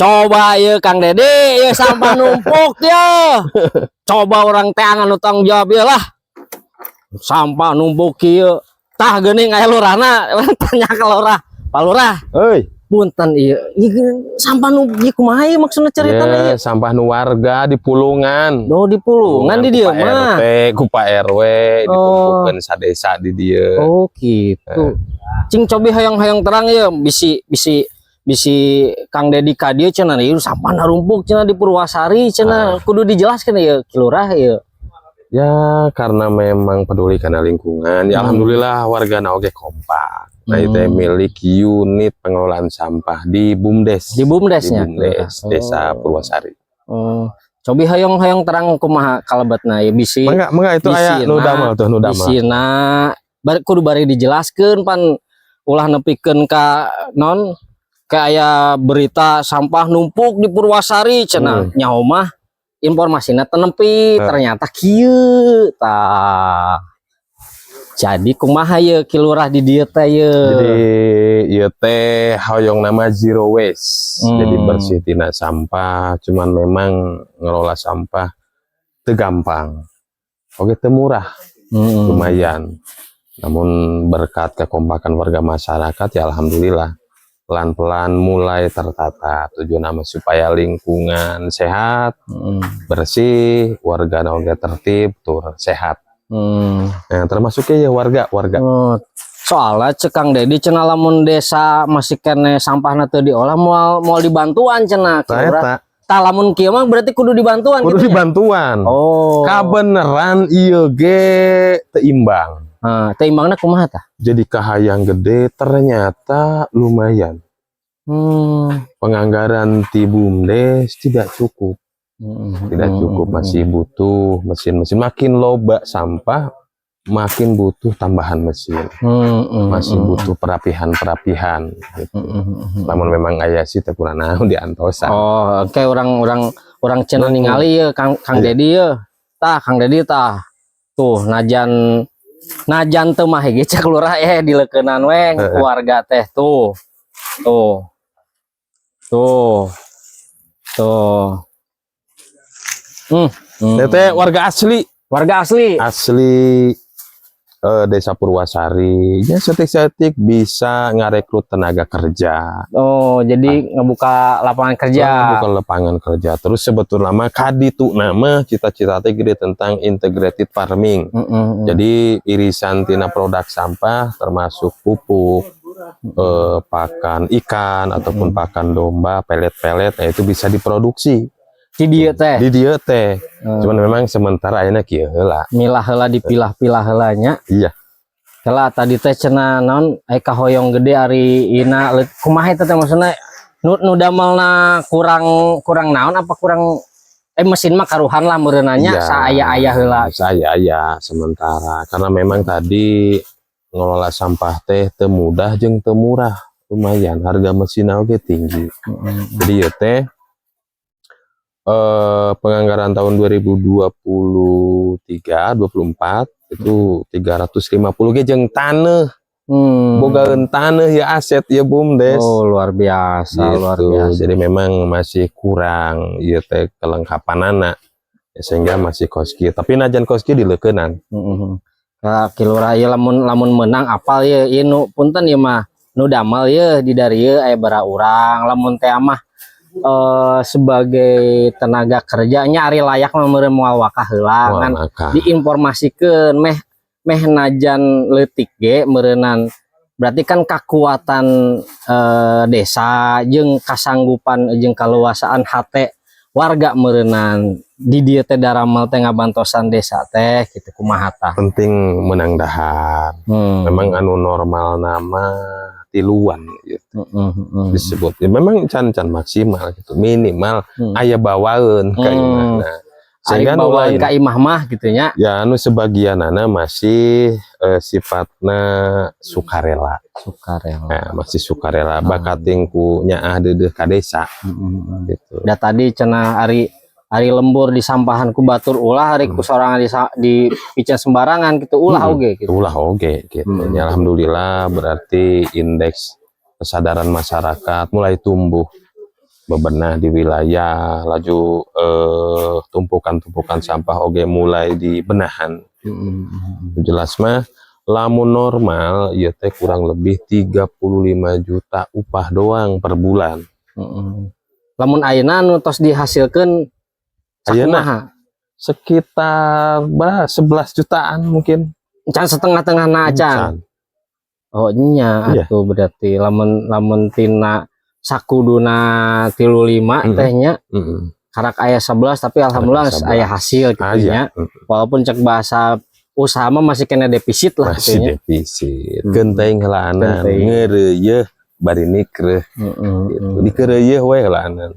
Coba ya Kang Dede, ya sampah numpuk ya. Coba orang teh angan tanggung jawab ya lah. Sampah numpuk ya. Tah geuning aya lurahna, tanya ke lurah. Pak Lurah. Euy, Punten ieu. Sampah numpuk ieu kumaha ieu maksudna ceritana ieu? Sampah nu warga di Pulungan. Oh, di Pulungan di dieu mah. RT, ku Pak RW dikumpulkeun sadesa di dieu. Oh, gitu. Cing cobi hayang-hayang terang ya bisi Kang Dedi ka dieu cenah ieu sampah narumpuk cenah di Purwasari cenah kudu dijelaskeun ya Ki Lurah ya. Ya karena memang peduli karena lingkungan. Ya alhamdulillah warga oge kompak. Nah itu milik unit pengelolaan sampah di BUMDes. Di BUMDesnya. Desa Purwasari. Cobi hayang-hayang terang kumaha kalebetna ya bisi. Mangga itu aya nu damel tuh nu damel. Bisina kudu bari dijelaskeun pan ulah nepikeun ka non kayak berita sampah numpuk di Purwasari cenah nyaho mah informasinya tenempi ternyata kieu tah. Jadi kumaha ye Ki Lurah di dieu teh ye. Jadi ieu teh hoyong nama zero waste. Jadi bersih tina sampah, cuman memang ngelola sampah teu gampang. Oke teu murah. Lumayan. Namun berkat kekompakan warga masyarakat ya alhamdulillah pelan-pelan mulai tertata. Tujuan nama supaya lingkungan sehat, bersih, warga oge tertib, tur sehat. Nah, termasuknya ya warga. Soalnya Kang Dedi cenah lamun desa masih kene sampahna teu diolah moal dibantuan cenah Ki Lurah. Tah lamun kieu mah berarti kudu dibantuan kudu dibantuan. Oh. Kabeneran ieu ge teu imbang. Teu imbangna kumaha tah? Jadi kahayang gede ternyata lumayan. Penganggaran di BUMDes tidak cukup. Tidak cukup, masih butuh mesin-mesin. Makin loba sampah, makin butuh tambahan mesin. Masih butuh perapihan gitu. Namun memang aya sih teh kurang naon diantosan. Oh, oke orang cenah ningali ya Kang Dedi ya. Tah Kang Dedi tah. Tuh najan teu mah ge cak Lurah dileukeunnan we keluarga teh tuh. Teh warga asli. Asli Desa Purwasari. Ya setik-setik bisa ngarekrut tenaga kerja. Oh, jadi ngebuka lapangan kerja. Ngebuka lapangan kerja. Terus sebetulnya nama kaditu nama cita-cita teh gede tentang integrated farming. Jadi irisan tina produk sampah termasuk pupuk, pakan ikan ataupun pakan domba, pelet-pelet, nah itu bisa diproduksi. Di dieu teh. Cuman memang sementara ayeuna kieu heula. Milah heula dipilah-pilah heula nya. Iya. Kala tadi teh cenah naon kahoyong gede ari ina kumaha eta teh maksudna nu damelna kurang naon apa kurang mesin mah karuhan lah meureunanya saaya-aya heula. Saaya-aya sementara karena memang tadi ngelola sampah teh teu mudah jeung teu murah. Lumayan harga mesin oge tinggi. Jadi ieu teh penganggaran tahun 2023-24 itu 350 ge jeung taneuh. Bogaeun taneuh ya aset ya BUMDes. Oh, luar biasa, gitu. luar biasa. Jadi memang masih kurang ieu teh kelengkapanana. Ya, sehingga masih koski, tapi najan koski dileukeunnan. Ki Lurah ieu lamun menang apal ye ieu punten ieu mah nu damel ye di dari ye aya bara urang lamun teh mah sebagai tenaga kerjanya ari layak meureun moal wakah heula kan diinformasikeun meh najan leutik ge meureunan berarti kan kekuatan desa jeung kasanggupan jeung kaluasaan hate warga meureunan di dieu teh daramel teh ngabantosan desa teh kitu kumaha tah penting menang dahar. Memang anu normal nama tiluan gitu. Disebut ya, memang can maksimal gitu minimal aya bawaeun ka imahna sehingga bawaeun ka imah mah gitu nya ya anu sebagianana masih sifatna sukarela. Nah, masih sukarela bakating ku nyaah deudeuh ka desa gitu. Da tadi cenah ari lembur disampahan ku batur ulah hari ku sorangan di pican sembarangan gitu ulah oge gitu. Ya, alhamdulillah berarti indeks kesadaran masyarakat mulai tumbuh bebenah di wilayah, laju tumpukan-tumpukan sampah oge mulai dibenahan. Jelas mah lamun normal ya teh kurang lebih 35 juta upah doang per bulan. Lamun ayeuna nu tos dihasilkeun Ayeuna sekitar 11 jutaan mungkin. Can setengah-tengah na can. Oh nya iya. atuh berarti lamun tina sakuduna 35 tehnya karak aya 11 tapi alhamdulillah aya hasil gitu nya. Walaupun cek bahasa usaha mah masih kena defisit lah masih gitu defisit. Genteng heulana ngeureuyeeh bari nikreuh. Gitu. Dikeureuyeeh we heulana.